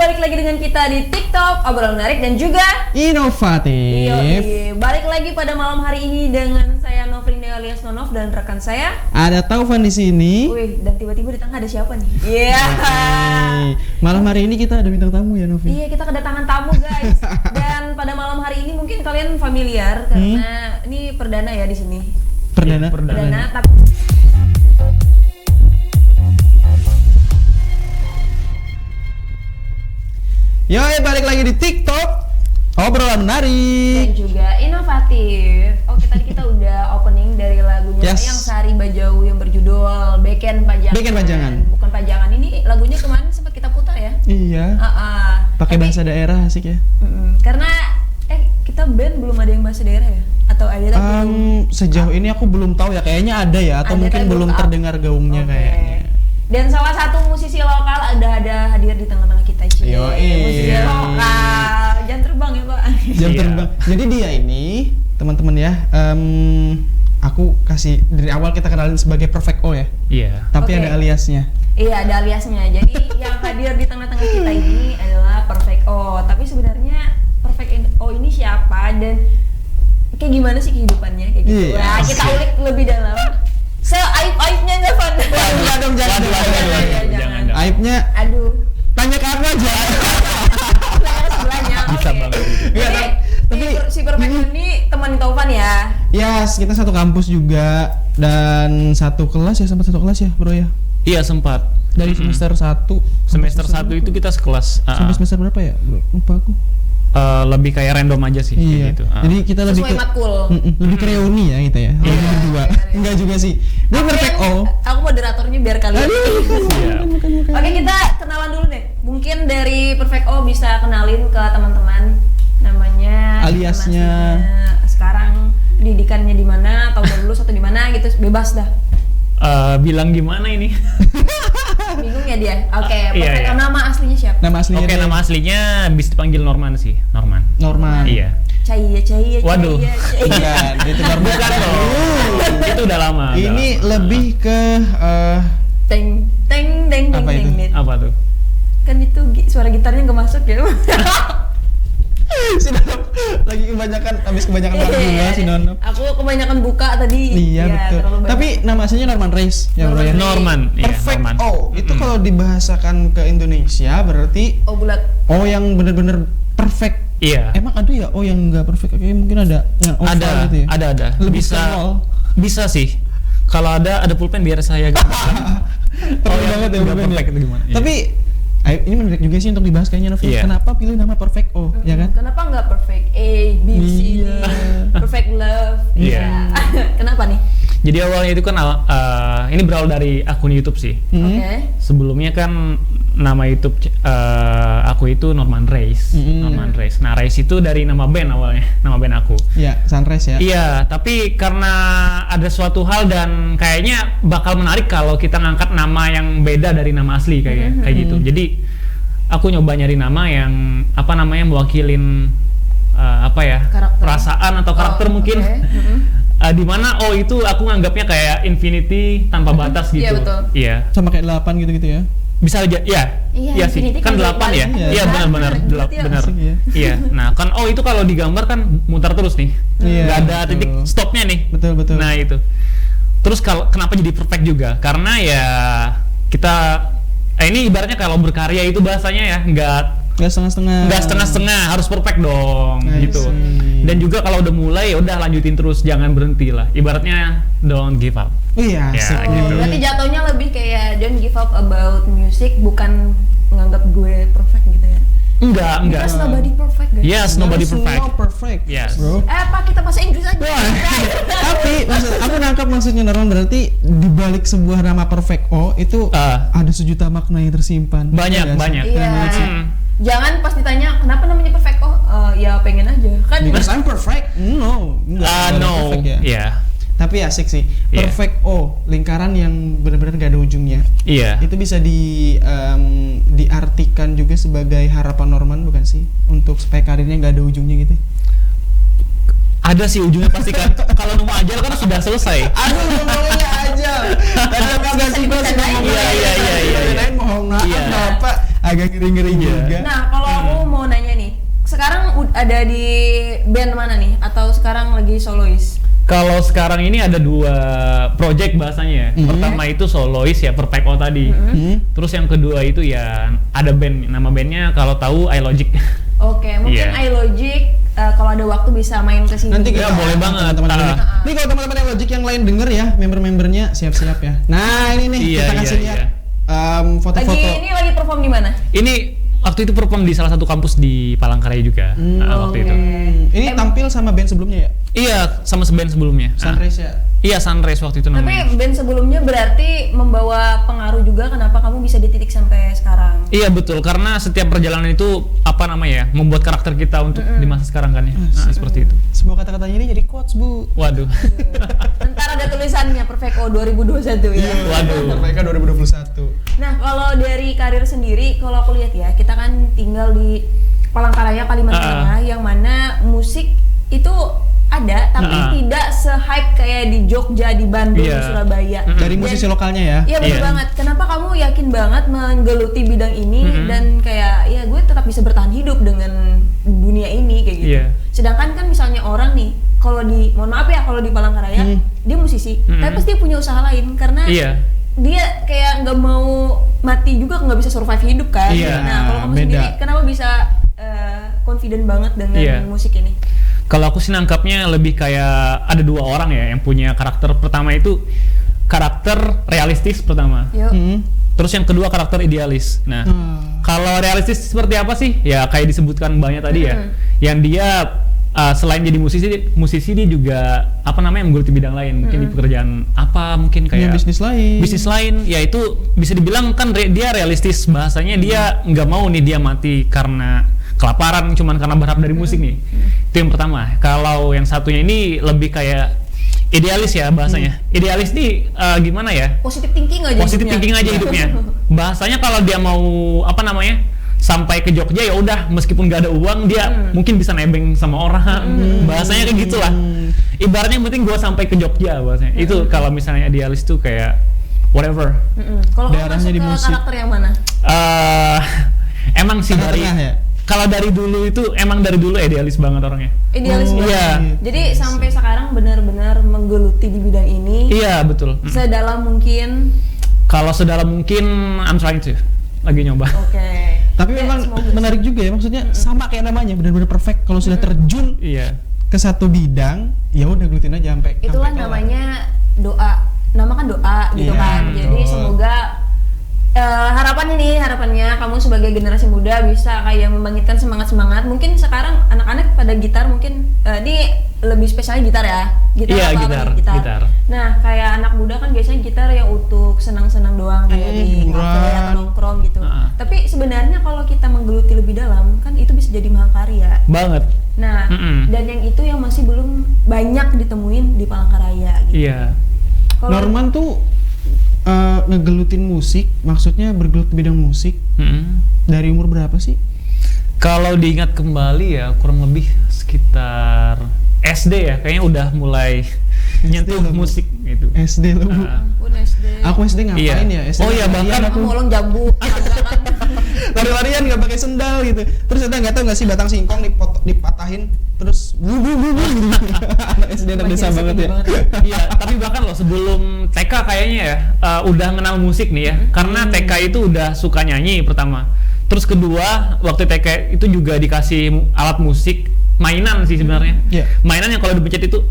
balik lagi dengan kita di TikTok, obrolan menarik dan juga inovatif. Balik lagi pada malam hari ini dengan saya Novrinda alias Nonov dan rekan saya. Ada Taufan di sini. Wih, dan tiba-tiba di tengah ada siapa nih? Iya. Okay. Malam hari ini kita ada bintang tamu ya, Novi. Iya, kita kedatangan tamu guys. Dan pada malam hari ini mungkin kalian familiar karena ini perdana ya di sini. Perdana. Tapi Yoi, balik lagi di TikTok, obrolan menarik dan juga inovatif. Oke, tadi kita udah opening dari lagunya Yes. yang Sari Bajau yang berjudul Beken Pajangan. Beken Pajangan. Bukan Pajangan, ini lagunya kemarin sempat kita putar ya. Iya. Pakai bahasa daerah asik ya. Karena kita band belum ada yang bahasa daerah ya? Atau ada tapi belum? Sejauh ini aku belum tau ya, kayaknya ada ya, atau Ada, mungkin tapi belum belum terdengar gaungnya Oke. kayaknya. Dan salah satu musisi lokal ada hadir di tengah-tengah kita. Yoi. Musisi lokal. Jangan terbang ya, Pak. Jam Iya. terbang. Jadi dia ini, teman-teman ya, aku kasih dari awal kita kenalin sebagai Perfect O ya. Iya. Tapi Oke. ada aliasnya. Iya, ada aliasnya. Jadi yang hadir di tengah-tengah kita ini adalah Perfect O. Tapi sebenarnya Perfect O ini siapa dan kayak gimana sih kehidupannya kayak gitu. Iya, Nah, kita asik. ulik lebih dalam. Aib-aibnya nggak, Van? Enggak dong, jangan. Jangan. Aibnya Aduh. tanya ke aku aja. Saya sebelahnya. Bisa Oke. banget. Iya, Jadi, tapi si Perfect O ini teman Taufan ya. Yes, kita satu kampus juga dan satu kelas ya, sempat satu kelas ya, Bro ya. Iya sempat. Dari semester 1 Semester 1 itu kita sekelas. sampai semester berapa ya, Bro? Lupa aku. Lebih kayak random aja sih kayak Iya. gitu. Jadi kita lebih Sesuai matkul. lebih ke reuni ya kita ya. Reuni berdua. iya. Enggak juga sih. Dia Aku Perfect O. yang- Aku moderatornya biar kalian. Iya. Oke, kita kenalan dulu deh. Mungkin dari Perfect O bisa kenalin ke teman-teman namanya, Aliasnya. nama aslinya, sekarang pendidikannya di mana, atau udah lulus atau di mana gitu, bebas dah. Bilang gimana ini? Bingung ya dia. Oke, Iya, Perfect O iya. nama aslinya siapa? Nama aslinya Oke, dia nama aslinya bisa dipanggil Norman sih, Norman. Norman. Iya. Cahaya. Waduh. Bukan, itu Norman. Bukan dong. Itu udah lama. Ini lebih ke Teng. Apa itu? Apa tuh? Kan itu suara gitarnya nggak masuk ya. si Nonop lagi habis kebanyakan lagu ya si Nonop. Aku kebanyakan buka tadi. Iya, betul. terlalu banyak. Tapi nama aslinya Norman Reis ya, Bro ya. Norman. Iya, Perfect Norman. O. Itu kalau dibahasakan ke Indonesia berarti Oh, bulat. O yang bener-bener perfect. Iya. Emang ada ya O yang nggak perfect? Kayaknya mungkin ada yang oval Ada, gitu ya. ada. Lebih Bisa, ke nol. bisa sih. Kalau ada pulpen biar saya gambarkan. Perlu banget ya udah pulpen ya. perfect itu gimana? Iya. Tapi ini menarik juga sih untuk dibahas kayaknya, Novi. Iya. Kenapa pilih nama Perfect O, ya kan? Kenapa nggak perfect A, B, C, D, Iya. perfect love? Iya. Kenapa nih? Jadi awalnya itu kan ini berawal dari akun YouTube sih. Oke. Sebelumnya kan nama YouTube aku itu Norman Reis. Norman Reis. Nah, Reis itu dari nama band awalnya, nama band aku. Ya, Sunrise ya. Iya, tapi karena ada suatu hal dan kayaknya bakal menarik kalau kita ngangkat nama yang beda dari nama asli kayak gitu. Jadi aku nyoba nyari nama yang mewakilin Karakter. perasaan atau karakter Oh, mungkin. oke. Di mana itu aku nganggapnya kayak infinity tanpa batas gitu. Iya, betul. Iya. Sama kayak 8 gitu-gitu ya. Bisa aja, iya. Iya, Iya sih. infinity Kan kan 8 ya? delapan. Iya, benar-benar Berarti ya benar. asik ya. Iya. Nah, kan itu kalau digambar kan muter terus nih. Iya, Nggak ada betul. titik stopnya nih. Betul. Nah, itu. Terus kenapa jadi perfect juga? Karena ya kita ini ibaratnya kalau berkarya itu bahasanya ya nggak setengah-setengah, harus perfect dong I gitu. see. Dan juga kalau udah mulai ya udah lanjutin terus, jangan berhenti lah. Ibaratnya don't give up. Iya, Ya, asik. gitu. Berarti jatuhnya lebih kayak don't give up about music, bukan menganggap gue perfect gitu ya? Enggak. Because nobody perfect, guys. Yes, nobody There's perfect. no perfect. Yes. Bro. Pak, kita bahasa Inggris aja. Tapi aku nangkap maksudnya Norman, berarti di balik sebuah nama Perfect O itu ada sejuta makna yang tersimpan. Banyak, Iya nggak sih? banyak. Iya. Keren banget sih. Jangan pas ditanya kenapa namanya perfect, ya pengen aja kan. Because I'm perfect? No. Enggak ada No. perfect ya. Iya. Tapi asik sih. Iya. Perfect O, lingkaran yang benar-benar gak ada ujungnya. Iya. Itu bisa diartikan juga sebagai harapan Norman, bukan sih? Untuk supaya karirnya gak ada ujungnya gitu. Ada sih ujungnya pasti kan. Kalau nemu ajal kan sudah selesai. Aduh, ngomongnya aja. Tadi aku agak suka sih ngomongnya. Iya. Mohon maaf Iya. Bapak. agak ngeri-ngeri juga. Nah, kalau aku mau nanya nih, sekarang ada di band mana nih? Atau sekarang lagi solois? Kalau sekarang ini ada 2 project bahasanya. Pertama itu solois ya, Perfect O tadi. Terus yang kedua itu ya ada band, nama bandnya kalau tahu iLogic. Oke, mungkin iLogic kalau ada waktu bisa main ke sini. Nanti Ya, boleh banget. teman-teman. Nih kalau teman-teman yang Logic yang lain denger ya, member-membernya siap-siap ya. Nah, ini nih Iya, kita kasih lihat foto-foto. Ini lagi perform di mana? Ini waktu itu perform di salah satu kampus di Palangkaraya juga. Waktu itu. Ini tampil sama band sebelumnya ya? Iya, sama band sebelumnya. Sunrise ya. Iya, Sunrise waktu itu namanya. Tapi band sebelumnya berarti membawa pengaruh juga kenapa kamu bisa di titik sampai sekarang? Iya betul, karena setiap perjalanan itu apa namanya ya, membuat karakter kita untuk di masa sekarang kan ya. Seperti itu. Semua kata-katanya ini jadi quotes, Bu. Waduh. Ntar ada tulisannya Perfect O 2021 ya. Waduh. Mereka 2021. Nah, kalau dari karir sendiri, kalau aku lihat ya, kita kan tinggal di Palangkaraya, Kalimantan Tengah, yang mana musik itu ada, tapi tidak se-hype kayak di Jogja, di Bandung, di Surabaya. Dari musisi lokalnya ya? Iya betul banget. Kenapa kamu yakin banget menggeluti bidang ini dan kayak ya gue tetap bisa bertahan hidup dengan dunia ini kayak gitu. Sedangkan kan misalnya orang nih, kalau di, mohon maaf ya, kalau di Palangkaraya dia musisi, tapi pasti dia punya usaha lain karena dia kayak nggak mau mati juga, nggak bisa survive hidup kan. Nah kalau kamu sendiri, kenapa bisa confident banget dengan musik ini? Kalau aku sih nangkapnya lebih kayak ada 2 orang ya yang punya karakter. Pertama itu karakter realistis pertama. Terus yang kedua karakter idealis. Nah, kalau realistis seperti apa sih? Ya kayak disebutkan banyak tadi ya. Yang dia selain jadi musisi dia juga apa namanya menggeluti bidang lain. Mungkin di pekerjaan apa, mungkin kayak bisnis lain. Bisnis lain, ya itu bisa dibilang kan dia realistis. Bahasanya dia nggak mau nih dia mati karena kelaparan cuman karena berharap dari musik nih. Itu yang pertama. Kalau yang satunya ini lebih kayak idealis ya bahasanya. Idealis nih gimana ya? Positive thinking aja. Positive thinking aja hidupnya. Bahasanya kalau dia mau apa namanya? Sampai ke Jogja ya udah meskipun gak ada uang dia mungkin bisa nebeng sama orang. Bahasanya kayak gitulah. Ibaratnya yang penting gua sampai ke Jogja bahasanya. Itu kalau misalnya idealis tuh kayak whatever. Kalau kamu masuk ke karakter yang mana? Emang sih dari kalau dari dulu itu emang dari dulu idealis banget orangnya. Idealis banget. Iya. Jadi sampai sekarang benar-benar menggeluti di bidang ini. Iya betul. Sedalam mungkin. Kalau sedalam mungkin, I'm trying to. Lagi nyoba. Oke. Tapi memang menarik juga ya, maksudnya sama kayak namanya, benar-benar perfect. Kalau sudah terjun ke satu bidang, ya udah gelutin aja sampai. Itulah namanya doa. Nama kan doa gitu kan. Jadi semoga harapannya kamu sebagai generasi muda bisa kayak membangkitkan semangat. Mungkin sekarang anak-anak pada gitar mungkin ini lebih spesialnya gitar ya. Gitar. Nah, kayak anak muda kan biasanya gitar yang untuk senang-senang doang kayak di kafe atau nongkrong gitu. Tapi sebenarnya kalau kita menggeluti lebih dalam kan itu bisa jadi mahakarya. Banget. Nah, dan yang itu yang masih belum banyak ditemuin di Palangkaraya gitu. Iya. Norman tuh ngegelutin musik, maksudnya bergelut bidang musik dari umur berapa sih? Kalau diingat kembali ya kurang lebih sekitar SD ya, kayaknya udah mulai nyentuh musik gitu. SD loh Bu. Ampun SD. Aku SD ngapain ya? SD bahkan aku molong jambu. lari-larian nggak pakai sendal gitu. Terus kita nggak tahu nggak sih batang singkong dipatahin terus anak SD anak desa banget ya. Iya, tapi bahkan loh sebelum TK kayaknya ya udah kenal musik nih ya. Karena TK itu udah suka nyanyi pertama. Terus kedua waktu TK itu juga dikasih alat musik mainan sih sebenarnya. Mainan yang kalau dipencet itu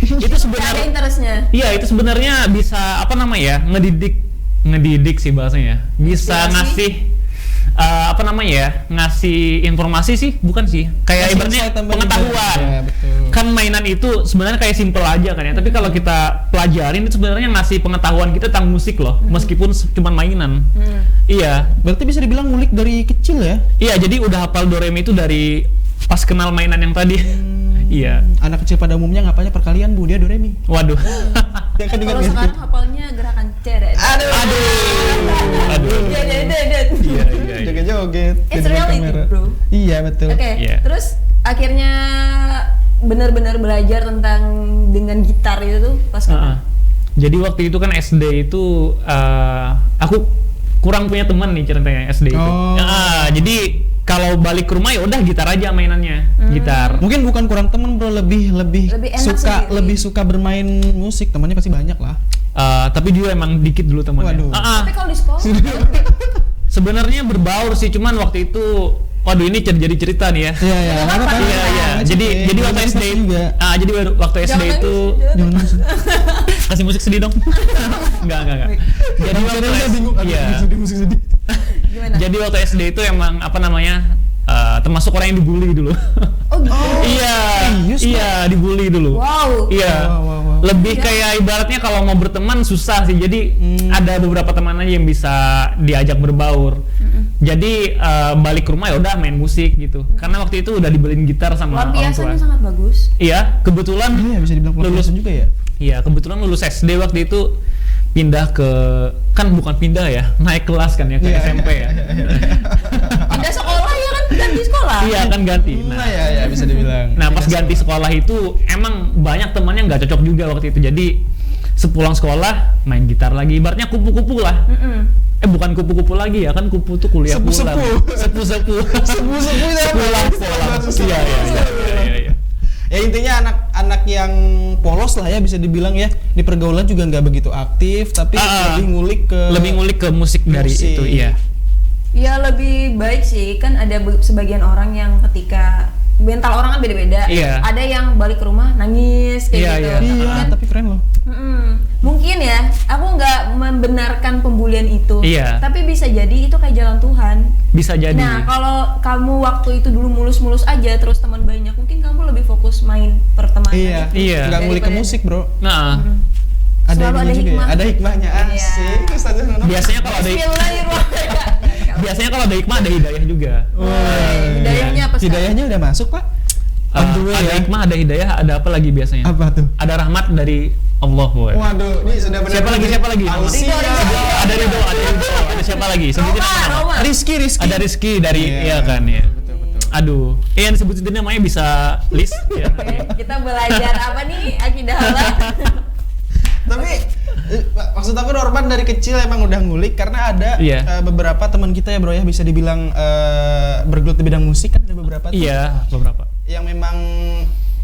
itu sebenarnya ada interestnya. Iya, itu sebenarnya bisa apa namanya ya? Ngedidik sih bahasanya. Bisa ngasih apa namanya ya? Ngasih informasi sih, bukan sih. Kayak ibaratnya pengetahuan. Kan mainan itu sebenarnya kayak simple aja kan ya. Tapi kalau kita pelajarin itu sebenarnya ngasih pengetahuan kita tentang musik loh, meskipun cuma mainan. Iya. Berarti bisa dibilang ngulik dari kecil ya? Iya, jadi udah hafal do re mi itu dari pas kenal mainan yang tadi. Iya. Anak kecil pada umumnya ngapalnya perkalian Bu, dia do re mi. Waduh. Kalau sekarang hafalnya gerakan ceret. Aduh. Iya. Joget-joget. It's reality, bro. Iya, betul. Oke. Terus akhirnya benar-benar belajar tentang dengan gitar itu tuh pas kapan? Jadi waktu itu kan SD itu aku kurang punya teman nih ceritanya SD itu. Jadi kalau balik ke rumah ya udah gitar aja mainannya, gitar. Mungkin bukan kurang temen bro, lebih suka sendiri. lebih suka bermain musik, temannya pasti banyak lah. Tapi dia emang dikit dulu temannya. Tapi kalau di sekolah sebenarnya berbaur sih, cuman waktu itu waduh ini jadi cerita nih ya. Iya. Iya. Jadi waktu SD jadi waktu SD itu kasih musik sedih dong. Enggak. Jadi waktu musik sedih. gimana? Jadi waktu SD itu emang termasuk orang yang dibully dulu. Oh gitu. Iya, dibully dulu. Wow. Iya. Wow. Lebih kayak ibaratnya kalau mau berteman susah sih. Jadi ada beberapa teman aja yang bisa diajak berbaur. Jadi balik ke rumah ya udah main musik gitu. Karena waktu itu udah dibeliin gitar sama orang tua. Lampiasannya sangat bagus. Iya, kebetulan bisa dibilang lulus juga ya. Iya, kebetulan lulus SD waktu itu pindah ke bukan pindah ya, naik kelas kan ya ke SMP ya. Pindah sekolah ya kan, ganti sekolah. Iya kan ganti. Nah ya bisa dibilang. Nah pas ganti sekolah itu emang banyak temannya nggak cocok juga waktu itu. Jadi sepulang sekolah main gitar lagi, ibaratnya kupu-kupu lah. Bukan kupu-kupu lagi ya, kan kupu tuh kuliah pulang. Sepu-sepu pulang. Iya. Ya intinya anak-anak yang polos lah ya bisa dibilang ya, di pergaulan juga nggak begitu aktif, tapi lebih ngulik ke musik dari itu. Iya. Ya lebih baik sih, kan ada sebagian orang yang ketika mental orang kan beda-beda. Iya. Ada yang balik ke rumah nangis kayak gitu. Iya, tapi keren loh. Mungkin ya, aku nggak membenarkan pembulian itu. Iya. Tapi bisa jadi itu kayak jalan Tuhan. Bisa jadi. Nah, kalau kamu waktu itu dulu mulus-mulus aja terus teman banyak, mungkin kamu lebih fokus main pertemanan. Iya. Nggak ngulik ke musik, bro. Nah. Ada hikmah. Ada hikmahnya. Asik. Biasanya kalau ada hikmah ada hidayah juga. Hidayahnya apa sih? Hidayahnya udah masuk, Pak. Ada hikmah, ada hidayah, ada apa lagi biasanya? Apa tuh? Ada rahmat dari Allah. Waduh, ini sudah benar. Siapa lagi? Ada Ridho. Ada siapa lagi? Sebutin nama. Rizky. Ada Rizky dari kan ya. Betul. Aduh, yang disebutin namanya bisa list ya. Kita belajar apa nih? Akidah halal. Tapi maksud aku Norman dari kecil emang udah ngulik karena ada beberapa teman kita ya bro ya, bisa dibilang bergelut di bidang musik kan, ada beberapa tuh. Iya, beberapa. Yang memang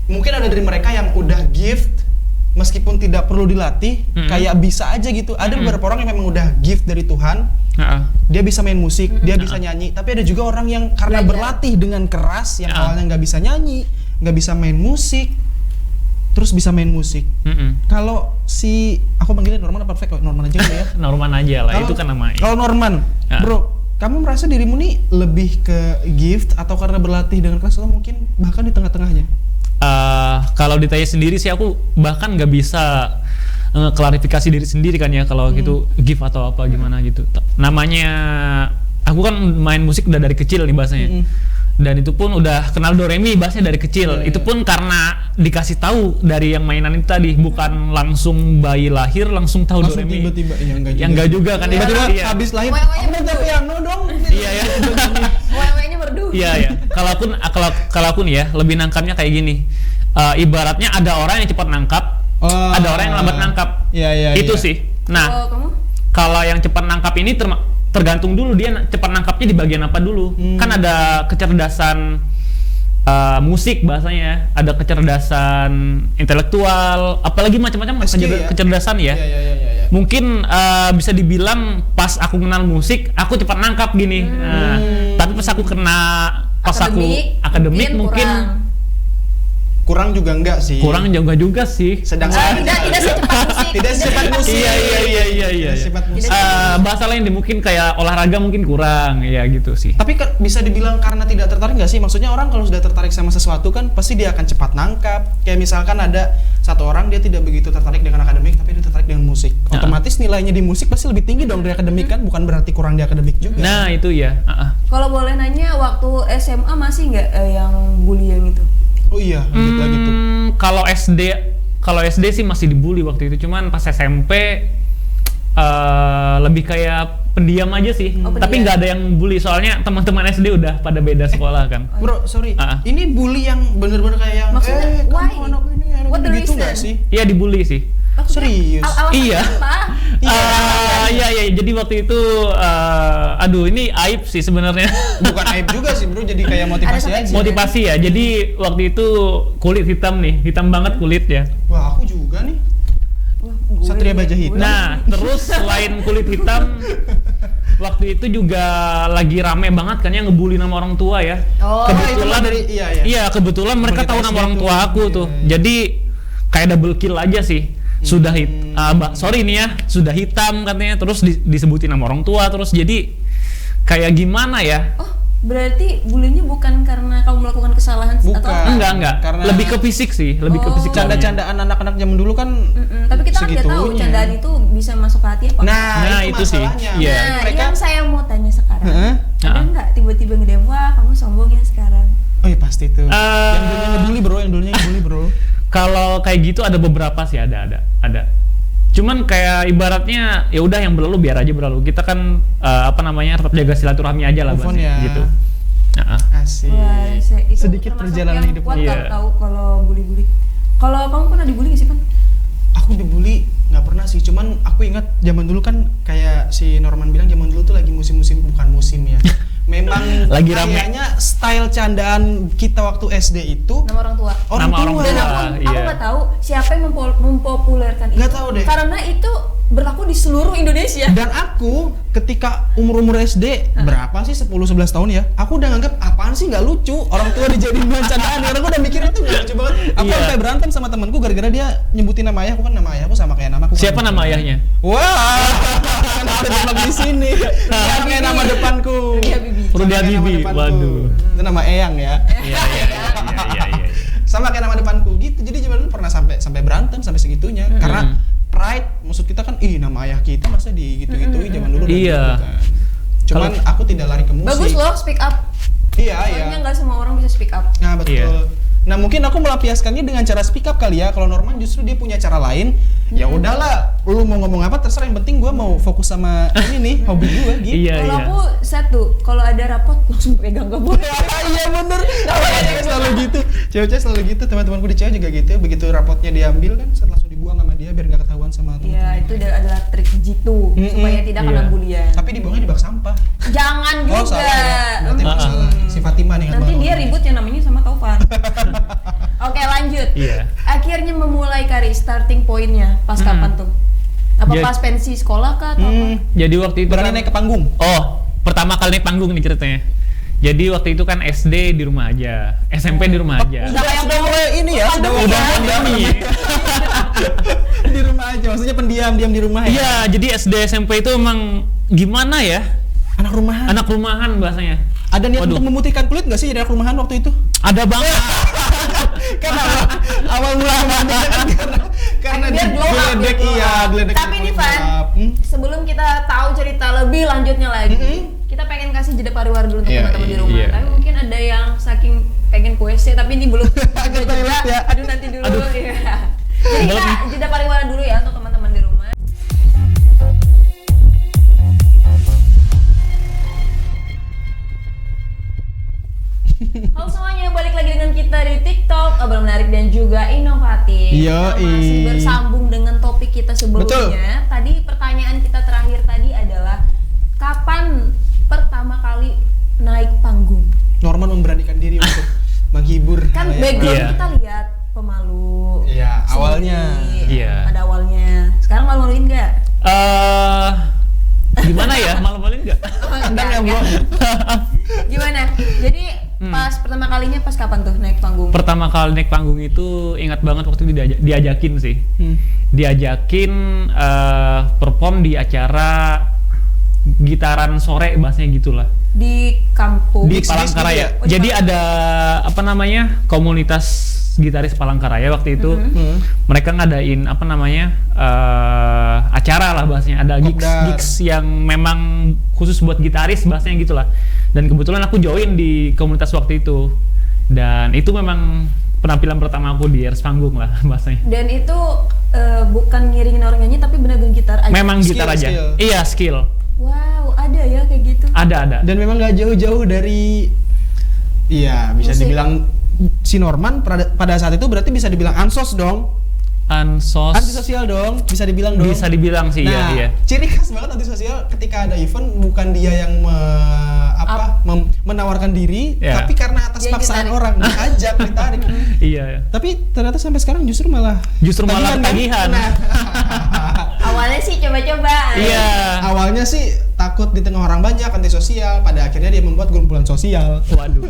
mungkin ada dari mereka yang udah gift meskipun tidak perlu dilatih, kayak bisa aja gitu. Ada beberapa orang yang memang udah gift dari Tuhan. Dia bisa main musik, dia bisa nyanyi, tapi ada juga orang yang karena berlatih dengan keras yang awalnya nggak bisa nyanyi, nggak bisa main musik, terus bisa main musik. Kalau aku panggilnya Norman apa Perfect? Norman aja ya. Norman aja lah, itu kan namanya. Kalau Norman, bro, kamu merasa dirimu nih lebih ke gift atau karena berlatih dengan keras atau mungkin bahkan di tengah-tengahnya? Kalau ditanya sendiri sih aku bahkan nggak bisa klarifikasi diri sendiri kan ya kalau gitu gift atau apa gimana gitu. Namanya aku kan main musik udah dari kecil nih bahasanya. Dan itu pun udah kenal do re mi bahasanya dari kecil. Itu pun karena dikasih tahu dari yang mainan itu tadi, bukan langsung bayi lahir langsung tahu do re mi. Tiba-tiba enggak juga kan. Tiba-tiba habis lahir ada piano dong. Iya ya. Wewe-nya merdu. Iya. Kalau aku nih ya, lebih nangkapnya kayak gini. Ibaratnya ada orang yang cepat nangkap, ada orang yang lambat nangkap. Iya. Itu sih. Nah, kalau yang cepat nangkap ini tergantung dulu dia cepat nangkapnya di bagian apa dulu. Kan ada kecerdasan musik bahasanya, ada kecerdasan intelektual, apalagi macam-macam kecerdasan ya. Mungkin bisa dibilang pas aku kenal musik, aku cepat nangkap gini. Tapi pas aku akademik mungkin kurang juga enggak sih. Kurang juga sih. Sedang tidak secepat musik. Tidak secepat musik. Iya. Bahasa lain mungkin kayak olahraga mungkin kurang ya gitu sih. Tapi bisa dibilang karena tidak tertarik nggak sih? Maksudnya orang kalau sudah tertarik sama sesuatu kan pasti dia akan cepat nangkap. Kayak misalkan ada satu orang dia tidak begitu tertarik dengan akademik tapi dia tertarik dengan musik. Otomatis nilainya di musik pasti lebih tinggi dong dari akademik kan? Bukan berarti kurang di akademik juga. Nah itu ya. Kalau boleh nanya, waktu SMA masih nggak yang bullying itu? Oh iya, lanjut lagi tuh. Kalau SD sih masih dibully waktu itu, cuman pas SMP lebih kayak pendiam aja sih. Tapi nggak ada yang bully, soalnya teman-teman SD udah pada beda sekolah kan. Bro, sorry. Ini bully yang bener-bener kayak yang maksudnya, kamu anak ini gitu nggak sih? Iya dibully sih. Serius? Iya. Iya. Jadi waktu itu, aduh ini aib sih sebenarnya. Bukan aib juga sih bro, jadi kayak motivasi aja. Motivasi ya. Jadi waktu itu kulit hitam nih, hitam banget kulit ya. Wah aku juga nih. Satria Baja Hitam. Nah, terus selain kulit hitam, waktu itu juga lagi rame banget kan yang ngebully nama orang tua ya. Kebetulan kebetulan mereka tahu nama orang tua aku tuh. Jadi kayak double kill aja sih. Sudah sudah hitam katanya, terus disebutin nama orang tua, terus jadi kayak gimana ya? Oh, berarti bulinya bukan karena kamu melakukan kesalahan bukan. atau enggak. Karena lebih ke fisik sih, lebih ke fisik. Canda-candaan anak-anak zaman dulu kan. Tapi kita kan nggak tahu candaan itu bisa masuk ke hati apa. Nah itu sih. Iya. Nah, yang saya mau tanya sekarang, ada nggak tiba-tiba ngedem, wah kamu sombong ya sekarang? Oh iya pasti tuh. Yang dulunya ngebully bro. Kalau kayak gitu ada beberapa sih, ada. Cuman kayak ibaratnya ya udah yang berlalu biar aja berlalu. Kita kan tetap jaga silaturahmi aja lah gitu. Asik. Wah, itu sedikit perjalanan hidup. Kuat tahu kalau bully. Kalau kamu pernah dibully nggak sih Pan? Aku dibully nggak pernah sih, cuman aku ingat zaman dulu kan kayak si Norman bilang zaman dulu tuh lagi bukan musim ya. Memang lagi rame. Kayaknya style candaan kita waktu SD itu nama orang tua. Orang tua. Dan aku nggak tahu siapa yang mempopulerkan itu. Nggak tahu deh. Karena itu berlaku di seluruh Indonesia. Dan aku ketika umur SD berapa sih 10-11 tahun ya, aku udah nganggap apaan sih nggak lucu orang tua dijadiin bahan candaan. Karena aku udah mikir itu nggak lucu banget. Aku sampai berantem sama temanku gara-gara dia nyebutin nama ayahku, kan nama ayahku sama kayak namaku. Siapa nama ayahnya? Wah, kan ada depan di sini. Kayak nama depanku. Rudia Bibi. Waduh. Itu nama Eyang ya. Iya. Sama kayak nama depanku gitu. Jadi zaman dulu pernah sampai berantem sampai segitunya karena pride, maksud kita kan nama ayah kita masa digitu-gituin zaman dulu. Iya. Kan. Cuman aku tidak lari ke musik. Bagus loh speak up. Iya. Soalnya nggak semua orang bisa speak up. Nah betul. Iya. Nah mungkin aku melampiaskannya dengan cara speak up kali ya. Kalau Norman justru dia punya cara lain. Ya udahlah, lu mau ngomong apa terserah, yang penting gue mau fokus sama ini nih, hobi gue gitu. Kalau aku satu, kalau ada rapot langsung pegang, gak boleh. Iya bener. Cewek selalu gitu. Cewek selalu gitu. Teman-temanku di cewek juga gitu. Begitu rapotnya diambil kan, langsung dibuang sama dia biar nggak ketahuan sama teman-teman. Iya, itu adalah trik jitu supaya tidak kena bulian. Tapi dibuangnya di bak sampah. Jangan juga. Oh salah ya. Berarti salah. Si Fatima nih. Nanti dia ribut yang namanya sama Taufan. Oke lanjut. Akhirnya memulai karir, starting pointnya pas kapan tuh? Apa pas pensi sekolah kah atau apa? Jadi waktu itu berani naik ke panggung? Oh, pertama kali naik panggung nih ceritanya. Jadi waktu itu kan SD di rumah aja, SMP di rumah aja. Sudah mulai ini ya, sudah pandemi. Di rumah aja, maksudnya pendiam di rumah ya? Iya, jadi SD SMP itu emang gimana ya? Anak rumahan? Anak rumahan bahasanya. Ada niat untuk memutihkan kulit nggak sih jadi anak rumahan waktu itu? Ada banget. Karena awal mula karena dia diledek, diledek. Tapi nih Van, sebelum kita tahu cerita lebih lanjutnya lagi, kita pengen kasih jeda pariwara dulu untuk teman-teman di rumah. Tapi mungkin ada yang saking pengen ke WC, tapi ini belum jeda. Aduh nanti dulu. Ya. Jadi kita jeda pariwara dulu ya untuk teman-teman di rumah. Halo semuanya, balik lagi dengan kita di TikTok, obrolan menarik dan juga inovatif. Kita masih bersambung dengan topik kita sebelumnya. Betul. Tadi pertanyaan kita terakhir tadi adalah kapan pertama kali naik panggung? Norman memberanikan diri untuk menghibur. Kan background kita lihat pemalu. Iya, awalnya. Iya. Pada awalnya. Sekarang malu-maluin nggak? Gimana ya? Malu-maluin nggak? Enggak. Gimana? Jadi pas pertama kalinya pas kapan tuh naik panggung? Pertama kali naik panggung itu ingat banget waktu itu diajakin sih. Diajakin perform di acara gitaran sore bahasanya gitulah. Di kampung. Di Palangkaraya. Jadi ada komunitas gitaris Palangkaraya waktu itu. Mereka ngadain acara lah bahasanya. Ada gigs yang memang khusus buat gitaris bahasanya gitulah. Dan kebetulan aku join di komunitas waktu itu. Dan itu memang penampilan pertama aku di atas panggung lah bahasanya. Dan itu bukan ngiringin orang nyanyi tapi benar-benar gitar aja. Memang gitar aja. Iya, skill. Wow, ada ya kayak gitu. Ada. Dan memang nggak jauh-jauh dari bisa musik. Dibilang si Norman pada saat itu berarti bisa dibilang ansos dong. Antisosial dong, bisa dibilang dong. Bisa dibilang sih, nah, iya. Ciri khas banget antisosial ketika ada event bukan dia yang menawarkan diri, tapi karena atas paksaan orang diajak, ditarik. Iya. Tapi ternyata sampai sekarang justru malah ketagihan. Nah. Awalnya sih coba-coba. Iya. Awalnya sih takut di tengah orang banyak, antisosial. Pada akhirnya dia membuat kumpulan sosial. Waduh.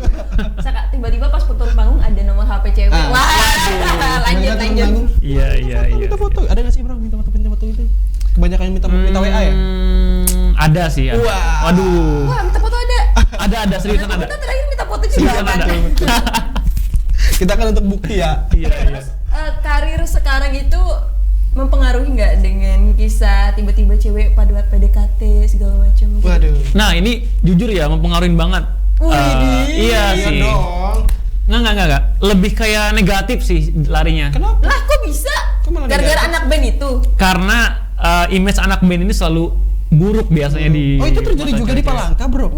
Tiba-tiba pas putar panggung ada nomor HP cewek. Lanjut. Iya. Minta foto. Ada nggak sih bro minta foto itu? Kebanyakan yang minta WA ya? Ada sih. Ada. Waduh. Wah, minta foto ada. Ada seriusan ada. Kita terakhir minta foto juga. Seriusan ada. Kita kan untuk bukti ya. Iya. Karir sekarang itu mempengaruhi nggak dengan kisah tiba-tiba cewek pada PDKT segala macam? Waduh. Nah ini jujur ya mempengaruhi banget. Iya sih. Dong. Nggak. Lebih kayak negatif sih larinya. Kenapa? Lah kok bisa? Gara-gara anak band itu? Karena image anak band ini selalu buruk biasanya di. Oh itu terjadi juga di Palangka bro?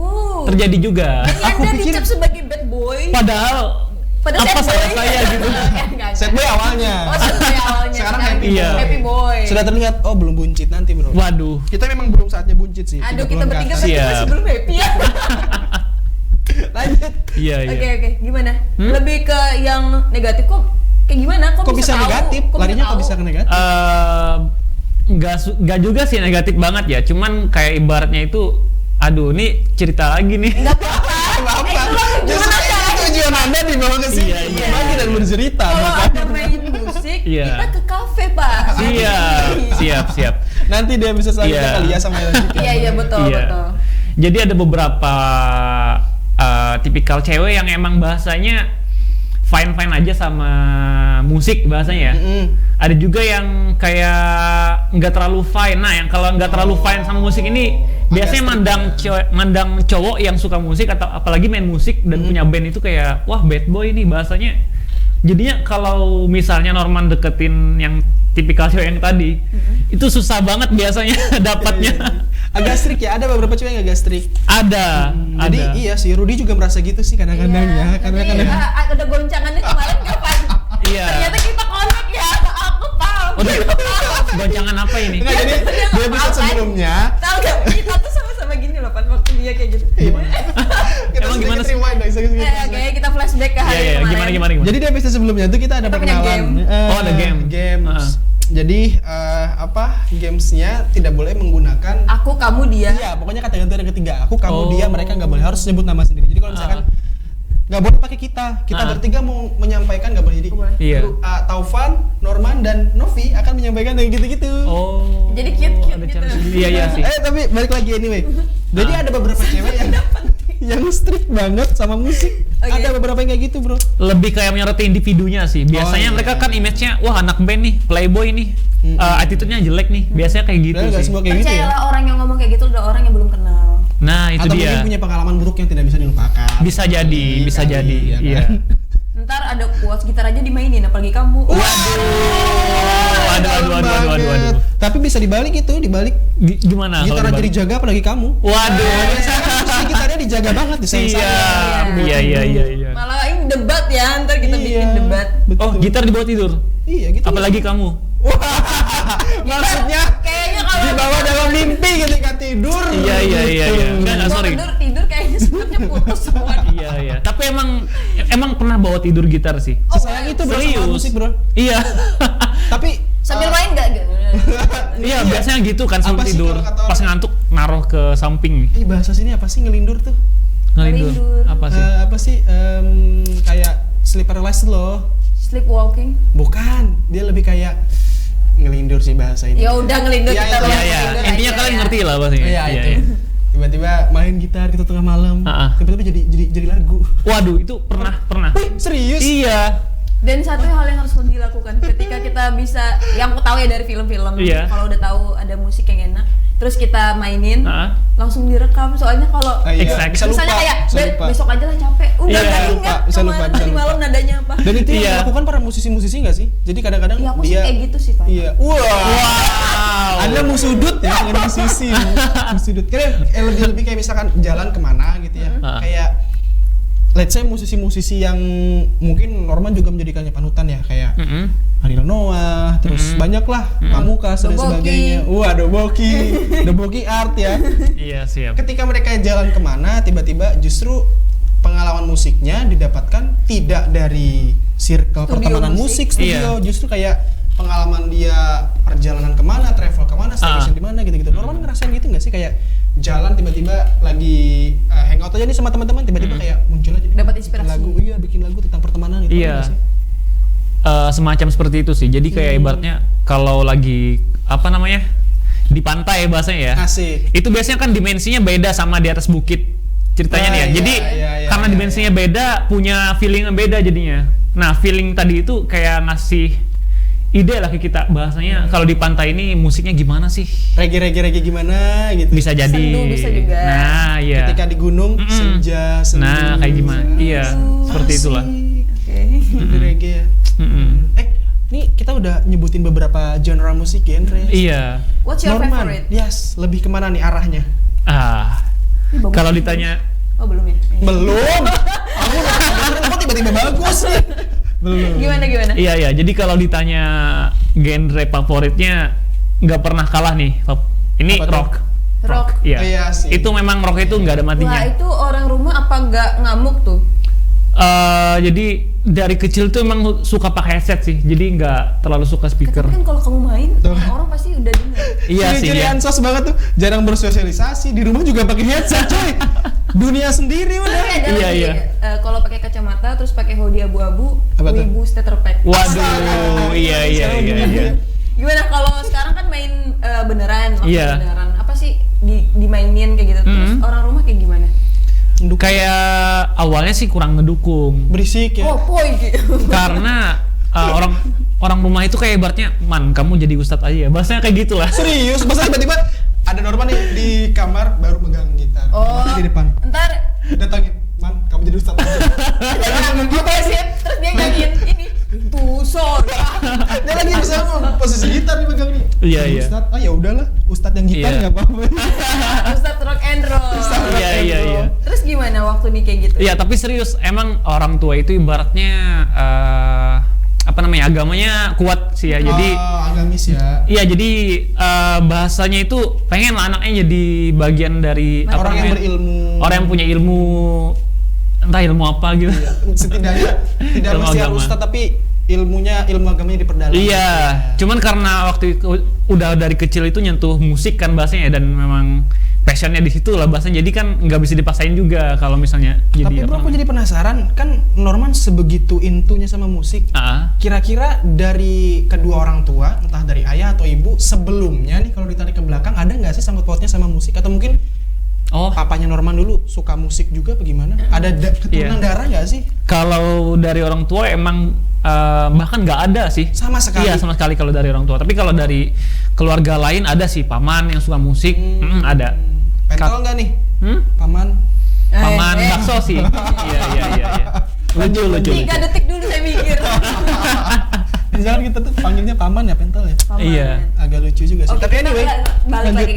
Terjadi juga. Jadi Anda dicap sebagai bad boy? Padahal apa saya gitu? Sad boy awalnya. Oh sad boy awalnya. Sekarang happy boy. Sudah terlihat belum buncit nanti bro. Waduh. Kita memang belum saatnya buncit sih. Aduh kita bertiga siap. masih belum happy ya. Lanjut. Iya. Oke. Gimana? Lebih ke yang negatif kok? Kayak gimana? Kok bisa negatif? Larinya kok bisa ke negatif? Nggak juga sih negatif banget ya. Cuman kayak ibaratnya itu, aduh, ini cerita lagi nih. Nggak apa-apa. Justru itu tujuan Anda dibawa ke sini. Berbagi dan bercerita. Kalau Anda main musik, kita ke kafe Pak. Siap. Nanti dia bisa selanjutnya kali ya sama Elvika. Iya betul. Jadi ada beberapa tipikal cewek yang emang bahasanya fine aja sama musik bahasanya ya. Ada juga yang kayak nggak terlalu fine. Nah, yang kalau nggak terlalu fine sama musik ini biasanya mandang cowok yang suka musik atau apalagi main musik dan punya band itu kayak wah bad boy nih bahasanya. Jadinya kalau misalnya Norman deketin yang tipikal cewek yang tadi, itu susah banget biasanya dapatnya. Agak strict ya, ada beberapa cewek yang agak strict. Ada. Jadi iya sih, Rudy juga merasa gitu sih kadang-kadang ya. Kadang-kadang ada goncangannya kemarin kapan? Iya. Ternyata kita connect ya, aku paham. Goncangan apa ini? Enggak, jadi di episode sebelumnya tahu nggak, kita tuh sama-sama gini loh Pan, waktu dia kayak gitu. Emang gimana sih? Kayak kita flashback ke hari kemarin. Gimana? Jadi di episode sebelumnya tuh kita ada perkenalan. Ada games. Jadi gamesnya tidak boleh menggunakan aku, kamu, dia. Iya, pokoknya kata ganti yang ketiga. Aku, kamu, dia, mereka nggak boleh, harus sebut nama sendiri. Jadi kalau misalkan nggak boleh pakai kita bertiga mau menyampaikan nggak boleh. Jadi Taufan, Norman dan Novi akan menyampaikan kayak gitu-gitu. Oh. Jadi cute gitu. Iya sih. Tapi balik lagi anyway. Jadi ada beberapa cewek yang strict banget sama musik. Ada beberapa yang kayak gitu, bro. Lebih kayak menyoroti individunya sih. Biasanya mereka kan image-nya, wah anak band nih, playboy nih, attitude-nya jelek nih. Biasanya kayak gitu sih. Semua kayak gitu ya. Percayalah orang yang ngomong kayak gitu udah orang yang belum kenal. Nah itu atau dia. Atau mungkin punya pengalaman buruk yang tidak bisa dilupakan. Bisa jadi. Iya. Ntar ada quotes gitar aja dimainin, apalagi kamu. Waduh. Tapi bisa dibalik itu, gimana? Gitar aja dijaga apalagi kamu. Waduh. Biasanya gitarnya dijaga banget di saya. Iya. Malah ini debat ya, ntar kita bikin debat. Oh, gitar dibawa tidur? Iya gitu. Apalagi kamu? Maksudnya kayaknya kalau dibawa dalam mimpi ketika tidur. Iya. Enggak, sorry. Tidur kayaknya sebutnya putus semua. Iya. Tapi emang pernah bawa tidur gitar sih. Sayang itu bro, sama musik bro. Iya. Tapi sambil main nggak? Iya, biasanya gitu kan sambil tidur. Pas ngantuk naruh ke samping. Bahasa sini apa sih ngelindur tuh? Ngelindur. Apa sih? Kayak sleep paralysis loh. Sleepwalking? Bukan, dia lebih kayak ngelindur sih bahasa ini. Ya udah ngelindur kita. Iya. Intinya kalian ngerti lah bahasanya. Iya. Tiba-tiba main gitar gitu tengah malam. Tiba-tiba jadi lagu. Waduh, itu pernah. Serius? Iya. Dan satu hal yang harus dilakukan ketika kita bisa, yang aku tahu ya dari film-film, kalau udah tahu ada musik yang enak, terus kita mainin, langsung direkam. Soalnya kalau misalnya kayak besok aja lah capek, udah nggak ingat kemarin tadi malam nadanya apa. Dan itu yang dilakukan para musisi-musisi nggak sih? Jadi kadang-kadang aku sih kayak gitu sih Pak. Iya. Wow. Anda mau sudut ya dengan musisi. Sudut. Kira lebih kayak misalkan jalan kemana gitu ya. Kayak let's say musisi-musisi yang mungkin Norman juga menjadikannya panutan ya, kayak Ariel Noah, terus banyak lah, Pamungkas dan sebagainya. Doboki Art ya. Iya, siap. Ketika mereka jalan kemana, tiba-tiba justru pengalaman musiknya didapatkan tidak dari circle pertemanan musik studio, justru kayak pengalaman dia perjalanan kemana, travel kemana, staycation di mana gitu-gitu. Norman ngerasain gitu nggak sih, kayak jalan tiba-tiba lagi hangout aja nih sama teman-teman, tiba-tiba kayak muncul aja dapat inspirasi bikin lagu tentang pertemanan itu. Iya. Semacam seperti itu sih. Jadi kayak ibaratnya kalau lagi di pantai bahasanya ya. Asik. Itu biasanya kan dimensinya beda sama di atas bukit ceritanya nih ya. Jadi karena dimensinya beda, punya feeling yang beda jadinya. Nah, feeling tadi itu kayak ngasih ide lah ke kita, bahasanya kalau di pantai ini musiknya gimana sih? Reggae gimana gitu. Bisa jadi. Sendu bisa juga. Nah, iya. Ketika di gunung, senja, sendu. Nah, kayak gimana? Iya, seperti itulah. Di reggae ya. Nih kita udah nyebutin beberapa genre musik, genre. Iya. What's your favorite? Yes, lebih kemana nih arahnya? Kalau ditanya. Oh, belum ya? Belum. Aku tiba-tiba bagus nih. Belum. Gimana? Iya. Jadi kalau ditanya genre favoritnya, nggak pernah kalah nih. Ini rock. Iya. Iya sih. Itu memang rock itu nggak ada matinya. Wah, itu orang rumah apa nggak ngamuk tuh? Jadi dari kecil tuh emang suka pakai headset sih. Jadi nggak terlalu suka speaker. Tapi kan kalau kamu main, orang pasti udah dengar. Iya sih. Ciri ansos banget tuh. Jarang bersosialisasi, di rumah juga pakai headset, coy. Dunia sendiri udah. Iya. Kalau pakai kacamata terus pakai hoodie abu-abu, wibu starter pack. Waduh, iya. Gimana kalau sekarang kan main beneran, beneran. Apa sih dimainin kayak gitu? Terus orang rumah kayak gimana? Kayak awalnya sih kurang ngedukung. Berisik ya. Oh, poy gitu. Karena orang rumah itu kayak ibaratnya, "Man, kamu jadi ustadz aja ya." Bahasanya kayak gitulah. Serius, masa tiba-tiba ada Norman nih di kamar baru megang gitar. Di depan. Ntar datangin, "Man, kamu jadi ustadz aja." Terus dia nyanyiin ini. Tuh, sorry. Dia lagi bisa posisi gitar nih megang nih. Iya. Ustadz, ya udahlah, ustadz yang gitar nggak apa-apa. Ustadz rock and roll. Iya. Terus gimana waktu nih kayak gitu? Iya, tapi serius, emang orang tua itu ibaratnya agamanya kuat sih ya. Jadi agamis ya. Iya, jadi bahasanya itu pengen lah anaknya jadi bagian dari orang yang berilmu. Orang yang punya ilmu, entah ilmu apa gitu. Iya. Setidaknya tidak mesti harus ustadz, tapi ilmu agamanya diperdalam. Iya, cuman karena waktu itu udah dari kecil itu nyentuh musik kan bahasanya, dan memang passionnya di situ lah bahasanya, jadi kan nggak bisa dipaksain juga kalau misalnya. Tapi bro, aku jadi penasaran, kan Norman sebegitu intunya sama musik. Kira-kira dari kedua orang tua, entah dari ayah atau ibu, sebelumnya nih kalau ditarik ke belakang, ada nggak sih sangkut pautnya sama musik? Atau mungkin papanya Norman dulu suka musik juga apa gimana? Ada keturunan darah nggak sih? Kalau dari orang tua emang bahkan nggak ada sih. Sama sekali? Iya, sama sekali kalau dari orang tua. Tapi kalau dari keluarga lain ada sih, paman yang suka musik, ada. Pentel nggak nih? Paman bakso sih. Iya. Lucu. 3 detik dulu saya mikir. Jangan kita tuh panggilnya paman ya, pentel ya. Iya. Agak lucu juga sih. Tapi anyway, balik lagi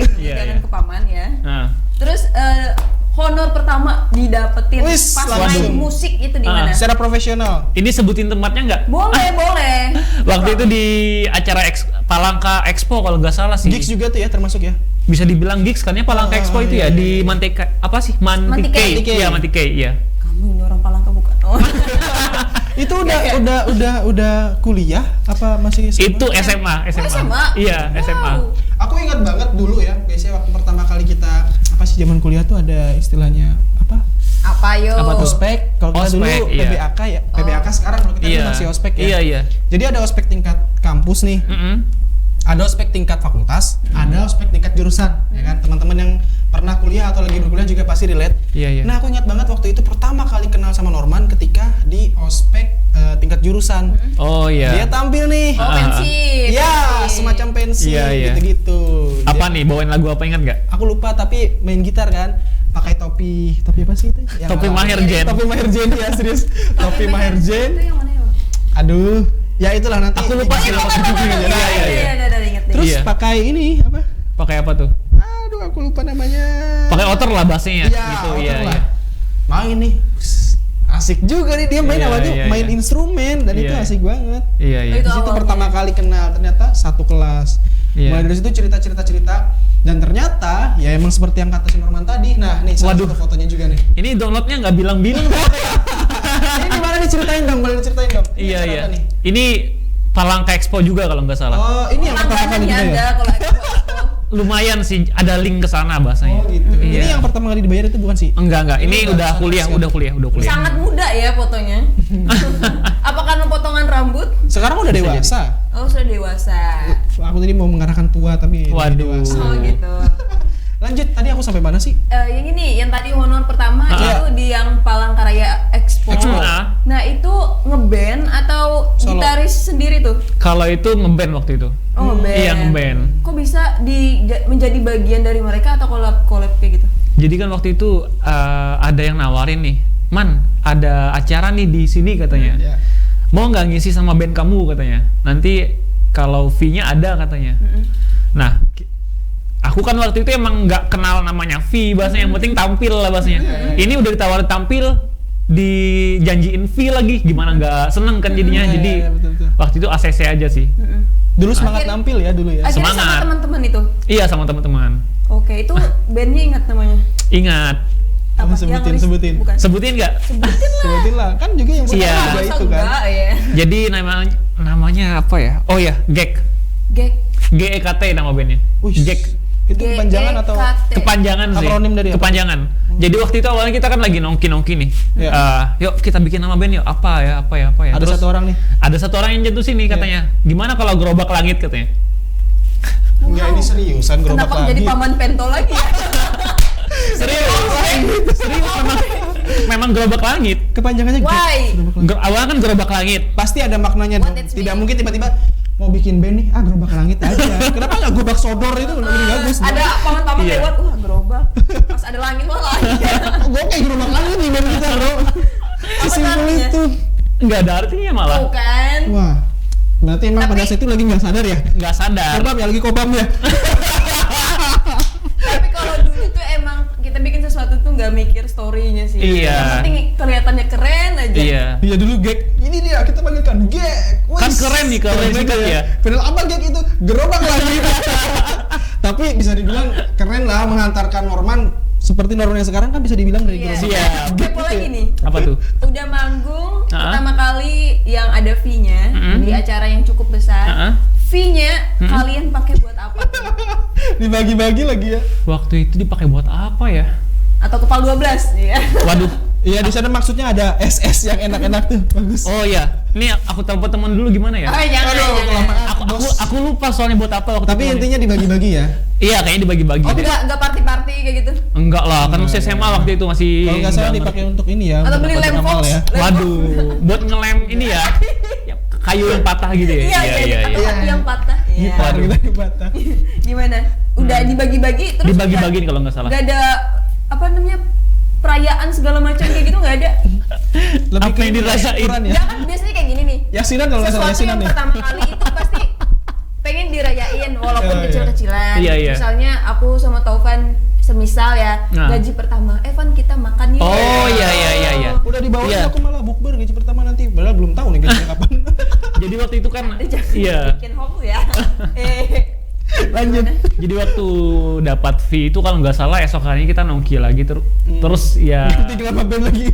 ke paman ya. Terus honor pertama didapetin pas main musik itu di mana? Secara profesional. Ini sebutin tempatnya nggak? Boleh. Waktu itu di acara Palangka Expo kalau nggak salah sih. Gigs juga tuh ya termasuk ya? Bisa dibilang gigs kan ya, Palangka Expo itu ya di Mantikei. Apa sih? Mantikei. Iya, Mantikei, iya. Kamu ini orang Palangka bukan? Itu udah kuliah apa masih SMA? Itu SMA. Iya, SMA. Aku ingat banget dulu ya, biasanya waktu pertama kali kita zaman kuliah tuh ada istilahnya apa ospek. Kalau kita dulu PBAK ya. PBAK sekarang kalau kita masih ospek ya. Iya. Jadi ada ospek tingkat kampus nih. Ada ospek tingkat fakultas, ada ospek tingkat jurusan, ya kan? Teman-teman yang pernah kuliah atau lagi berkuliah juga pasti relate. Iya. Nah, aku ingat banget waktu itu pertama kali kenal sama Norman ketika di ospek tingkat jurusan. Oh iya. Dia tampil nih. Pensi. Ya, semacam pensi gitu-gitu. Apa nih, bawain lagu apa, ingat nggak? Aku lupa, tapi main gitar kan. Pakai topi apa sih itu? Topi Maher Zain. Topi Maher Zain ya, serius. Topi Maher Zain. Itu yang mana ya? Aduh, ya itulah nanti. Aku lupa sih. Iya. Terus pakai ini apa? Pakai apa tuh? Aduh, aku lupa namanya. Pakai outer lah bahasanya. Iya, gitu. Iya. Main nih. asik juga nih dia main awalnya main instrumen dan itu asik banget. Di situ pertama kali kenal ternyata satu kelas. Mulai dari situ cerita dan ternyata ya emang seperti yang kata si Norman tadi. Nah nih satu fotonya juga nih. Ini downloadnya nggak bilang-bilang. Ini gimana nih ceritain dong, boleh diceritain dong. Iya. Ini Palangka Expo juga kalau nggak salah. Oh ini yang pertama kali dibayar. Kalau Expo. Lumayan sih, ada link ke sana bahasanya. Oh gitu. Ini yang pertama kali dibayar itu bukan sih? Enggak. Ini udah kuliah. Sangat muda ya fotonya. Apa karena potongan rambut? Sekarang udah dewasa. Oh sudah dewasa. Aku tadi mau mengarahkan tua tapi dewasa. Oh gitu. Lanjut, tadi aku sampai mana sih? Yang ini, yang tadi honor pertama itu di yang Palangkaraya Expo. Nah itu ngeband atau gitaris sendiri tuh? Kalau itu ngeband waktu itu. Oh ngeband. Iya ngeband. Kok bisa menjadi bagian dari mereka atau collab kayak gitu? Jadi kan waktu itu ada yang nawarin nih, Man, ada acara nih di sini katanya. Mau nggak ngisi sama band kamu katanya? Nanti kalau fee-nya ada katanya. Nah, aku kan waktu itu emang nggak kenal namanya fee, bahasanya yang penting tampil lah bahasanya. Ini udah ditawarin tampil, dijanjiin fee lagi, gimana nggak seneng kan jadinya. Jadi waktu itu ACC aja sih. Dulu semangat nampil ya dulu ya. Akhirnya sama teman-teman itu? Iya sama teman-teman. Oke, itu bandnya ingat namanya? Ingat. Apa? Sebutin. Bukan. Sebutin nggak? Sebutin lah. Kan juga yang pertama itu kan. Jadi namanya apa ya? Oh ya, GEK. GEKT nama bandnya. GEK. Itu kepanjangan atau kepanjangan sih? Akronim dari apa? Kepanjangan. Jadi waktu itu awalnya kita kan lagi nongki nih. Yuk kita bikin nama band yuk. Apa ya? Ada terus, satu orang nih. Ada satu orang yang jatuh sini katanya. Gimana kalau gerobak langit katanya? Enggak, ini seriusan gerobak langit. langit. Kenapa jadi paman Pento lagi ya? Serius memang gerobak langit. Kepanjangannya awalnya kan gerobak langit. Pasti ada maknanya dong. Tidak mungkin tiba-tiba mau bikin band nih, gerobak langit aja. Kenapa nggak gerobak sodor itu lebih bagus? Ada paman-paman lewat, gerobak. Pas ada langit langit. Gue kayak gerobak langit nih band kita, bro. Sesimpel itu. Nggak ada artinya malah. Bukan. Wah, berarti emang pada saat itu lagi nggak sadar ya? Nggak sadar. Kobam ya. Tapi kalau dulu tuh emang kita bikin sesuatu tuh nggak mikir story-nya sih. Iya. Yang penting kelihatannya keren aja. Iya dulu gag. Ini dia kita panggilkan gag. Kan keren nih kalau disingkat ya. Padahal apa gag itu? Gerobak lagi. Tapi bisa dibilang keren lah menghantarkan Norman. Seperti Norman yang sekarang kan bisa dibilang dari gerobak. Iya. Kepo lagi nih. Apa tuh? Udah manggung pertama kali yang ada fee-nya di acara yang cukup besar. Fee-nya kalian pakai buat apa tuh? Dibagi-bagi lagi ya. Waktu itu dipakai buat apa ya? Atau kepal 12 ya. Waduh. Iya di sana maksudnya ada SS yang enak-enak tuh, bagus. Oh iya, ini aku telepon teman dulu gimana ya? Oh jangan. Aku lupa soalnya buat apa waktu. Tapi intinya dibagi-bagi ya? Iya kayaknya dibagi-bagi. Oh enggak party-party kayak gitu? Enggak lah, kan masih SMA waktu itu masih. Kalau nggak salah dipakai untuk ini ya. Atau beli lem Fox ya. Waduh, buat ngelem ini ya. Kayu yang patah gitu ya? Iya. Kayu yang patah. Iya. Kita patah. Gimana? Udah dibagi-bagi terus? Dibagi-bagiin kalau nggak salah. Gak ada apa namanya perayaan segala macam kayak gitu nggak ada. Lebih apa yang dirasain? Ya kan biasanya kayak gini nih. Yasinan kalau nggak salah Sesuatu yang pertama kali itu pasti pengen dirayain walaupun kecil-kecilan. Iya. Misalnya aku sama Taufan semisal ya gaji pertama, Van kita makan yuk. Oh iya. Udah dibawain aku malah bukber gaji pertama nanti, padahal belum tahu nih gajinya kapan. Jadi waktu itu kan bikin hoax ya. Lanjut. Jadi waktu dapat fee itu kalau nggak salah esok harinya kita nongki lagi terus ya. Ganti gerobak band lagi.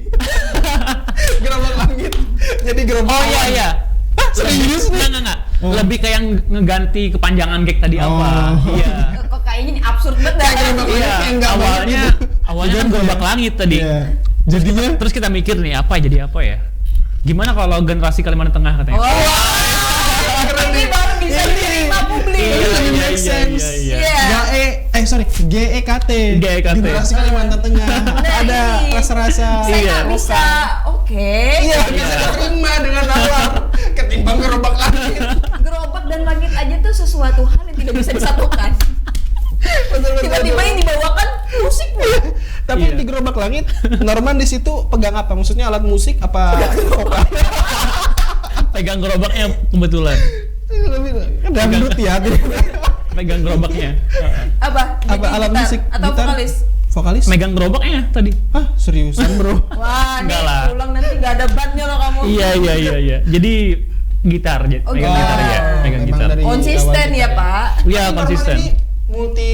Gerobak langit. Jadi gerobak. Oh iya. Serius nih? Enggak. Lebih kayak ngeganti kepanjangan gag tadi apa. Iya. Kok kayaknya ini absurd banget dah. Iya. Awalnya kan gerobak langit tadi. Jadinya terus kita mikir nih jadi apa ya? Gimana kalau generasi Kalimantan Tengah katanya? Ini baru bisa diterima publik. Iya. GEKT. Generasi Kalimantan Tengah. Ada rasa-rasa. Saya bisa. Oke. Iya, bisa terima dengan awal. Ketimbang gerobak langit. Gerobak dan langit aja tuh sesuatu hal yang tidak bisa disatukan. Tiba-tiba yang dibawakan musik. Tapi di gerobak langit, Norman di situ pegang apa? Maksudnya alat musik apa? Pegang gerobaknya kebetulan. Kan dangdut ya. Pegang gerobaknya. Apa alat musik atau vokalis? Vokalis? Megang gerobaknya tadi. Hah, seriusan bro? Wah, nih Enggak lah. pulang nanti nggak ada bannya loh kamu. Iya. Jadi gitar, Oh, megang gitar. gitar ya, megang Memang gitar. dari Konsisten awal ya gitar Pak. Iya, Tapi konsisten. Norman ini multi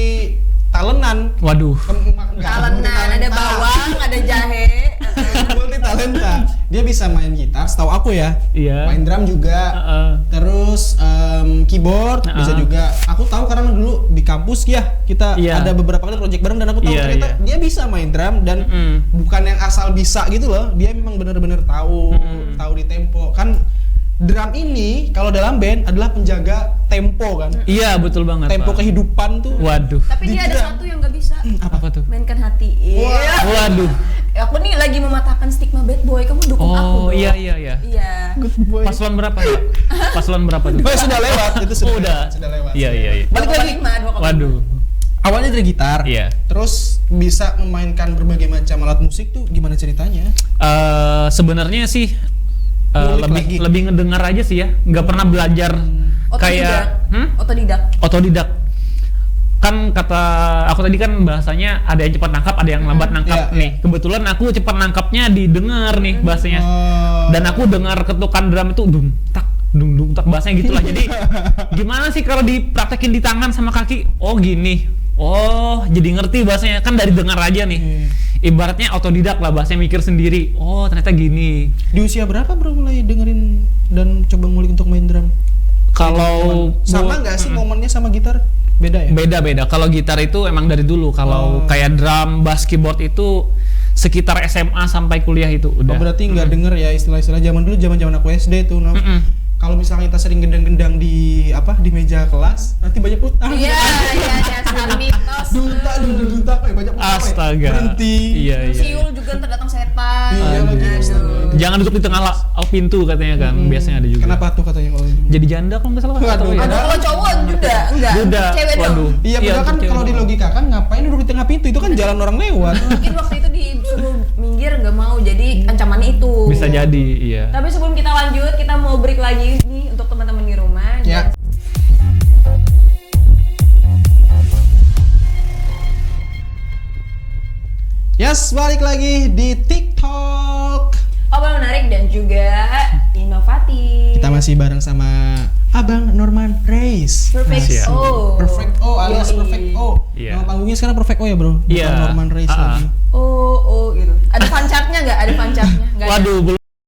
talentan. Waduh. Talenan, ada bawang, ada jahe. Multi talenta. Dia bisa main gitar, setahu aku ya. Iya. Main drum juga. Terus keyboard bisa juga. Aku tahu karena dulu di kampus ya kita Iya. ada beberapa kali project bareng dan aku tahu Iya, ternyata dia bisa main drum dan bukan yang asal bisa gitu loh. Dia memang benar-benar tahu di tempo. Kan drum ini kalau dalam band adalah penjaga tempo kan. Iya, betul banget. Tempo Pak. kehidupan tuh. Waduh. Tapi dia ada satu yang nggak bisa. Apa tuh? Mainkan hati. Iya. Waduh. Aku nih lagi mematahkan stigma bad boy. Kamu dukung aku Oh, dong. iya. Iya. Good boy. Paslon berapa ya? Paslon berapa tuh? Oh, sudah lewat itu udah. sudah lewat. Iya. Balik lagi. 2,5. Waduh. Awalnya dari gitar. Iya. Terus bisa memainkan berbagai macam alat musik tuh gimana ceritanya? Sebenarnya sih Ngulik lagi. lebih ngedengar aja sih ya, nggak pernah belajar kayak otodidak. Kan kata aku tadi kan bahasanya ada yang cepat nangkap, ada yang lambat nangkap Iya, nih. Kebetulan aku cepat nangkapnya didengar nih bahasanya. Dan aku dengar ketukan drum itu dung tak bahasanya gitulah. Jadi gimana sih kalau dipraktekin di tangan sama kaki? Oh gini. Oh, jadi ngerti bahasanya kan dari dengar aja nih. Ibaratnya otodidak lah, bahasanya mikir sendiri. Oh, ternyata gini. Di usia berapa bro mulai dengerin dan coba ngulik untuk main drum? Kalau sama nggak sih momennya sama gitar? Beda ya? Beda. Kalau gitar itu emang dari dulu. Kalau kayak drum, bass, keyboard itu sekitar SMA sampai kuliah itu udah. Oh, berarti nggak denger ya istilah-istilah zaman dulu, zaman aku SD tuh. Kalau misalnya kita sering gendang-gendang di meja kelas, nanti banyak utang. Iya, mitos. Dunta, banyak utang. Astaga. Berhenti. Iya. Siul juga ntar datang setan. Iya lagi. astaga. Jangan duduk di tengah pintu katanya kan. Biasanya ada juga. Kenapa tuh katanya kalau ini? Jadi janda kalau nggak salah. Waduh, atau ya? Ada kalau cowok juga enggak. Duda. Cewek dong. Waduh. Iya, padahal kan cewek kalau di doang. logika kan ngapain duduk di tengah pintu, itu kan jalan orang lewat. Mungkin waktu itu disuruh minggir nggak mau, jadi ancamannya itu. Bisa jadi, iya. Tapi sebelum kita lanjut, kita mau break lagi nih untuk teman-teman di rumah. Ya. Yes, balik lagi di TikTok. Obrolan menarik dan juga inovatif. Kita masih bareng sama Abang Norman Reis. Perfect Siap. O. Perfect O alias Yoi. Perfect O. Iya. Nama panggungnya sekarang Perfect O ya bro? Bukan Iya. Norman Reis lagi. Oh gitu. Ada fan chart-nya nggak? Ada fan chart-nya? Nggak ada. Waduh,